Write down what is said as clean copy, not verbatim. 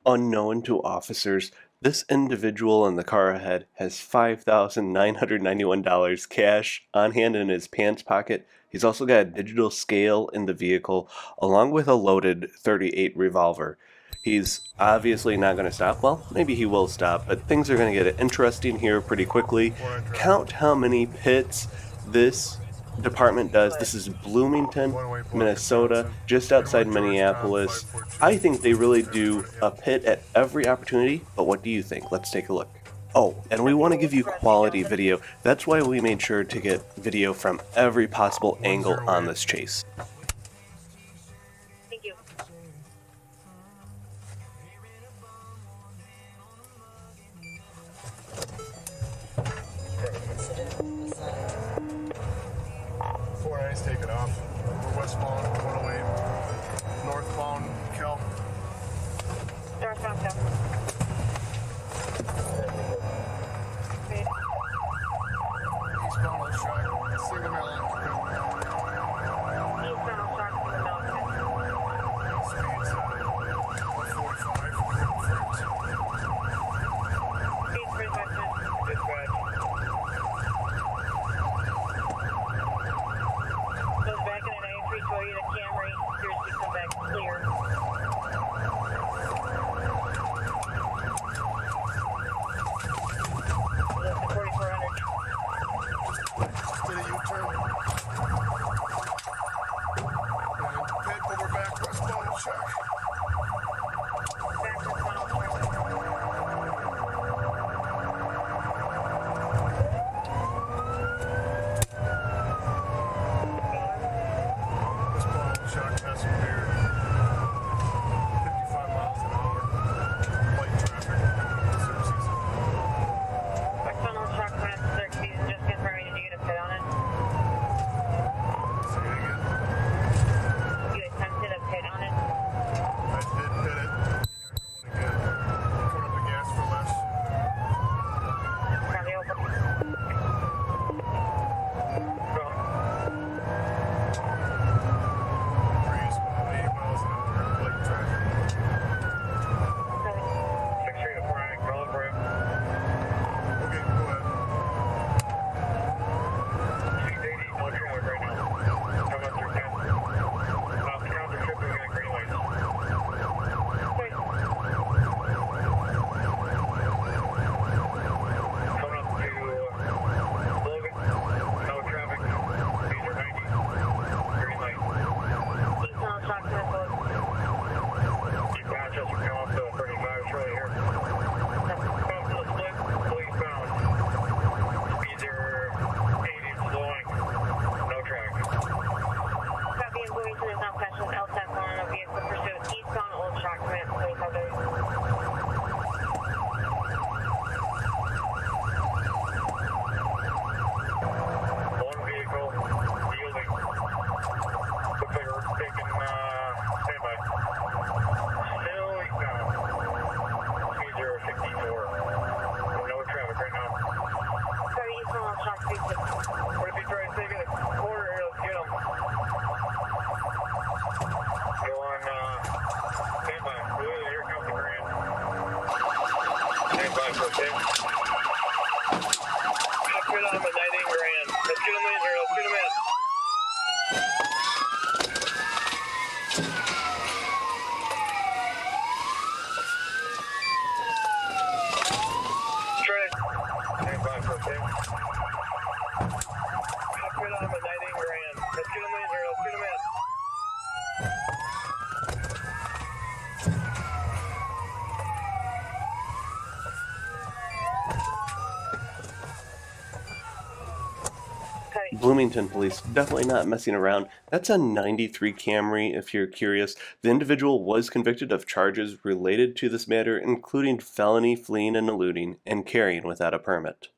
Unknown to officers, this individual in the car ahead has $5,991 cash on hand in his pants pocket. He's also got a digital scale in the vehicle, along with a loaded .38 revolver. He's obviously not going to stop. Well, maybe he will stop, but things are going to get interesting here pretty quickly. Count how many pits this department does. This is Bloomington, Minnesota, just outside Minneapolis. I think they really do a pit at every opportunity, but what do you think? Let's take a look. Oh, and we want to give you quality video. That's why we made sure to get video from every possible angle on this chase. Thank you. Four eyes, take it off. We're westbound, 108, northbound, Kel. Northbound, Kel. Eastbound, let's try. Single Maryland. Eastbound, I'll start from the mountain. Speed's 145. Speed 35 minutes. Dispatch. Goes back in a 93 Toyota Camry. Seriously, come back clear. Left to 4400. Did a U-turn. And pit, but we're back westbound, check. Back to the final point. Westbound, check, passenger. 55 miles an hour. Light traffic. Services. Back final shock plan 30. Just confirming, did you get a pit on it? Say it again. You attempted a pit on it? I did hit it. Again. Put up the gas for less. Copy over. Breeze about 80 miles an hour. Light traffic. 6-3 to 4 call for you. Okay, go ahead. 680, no traffic right now. Come up through 10. Off the counter trip, we got green lights. Okay. Coming up to Logan, no traffic, speeds are 90, green light. Eastbound shock plan code. Keep Rochester, come up to 35 shortly here. Come up to the split, go eastbound. Speeds are 80, slowing, no traffic. Copy and Bloomington is now passing LTAC on a vehicle pursuit eastbound Old Shock Command, please have those. One vehicle yielding. Looks like we're taking standby. Still eastbound. Speeds are 64. No traffic right now. Sorry, eastbound Old Shock 36. What if you try to take it a quarter here? Let's get him. Go on standby. Here comes the Grand. Standby for a sec. Let's get on the 19 Grand. Let's get him in here. Let's get him in. Try it. Standby for a sec. Let's get on the 19 Grand. Let's get him in here. Let's get him in. Okay. Bloomington police definitely not messing around. That's a 93 Camry if you're curious. The individual was convicted of charges related to this matter, including felony fleeing and eluding and carrying without a permit.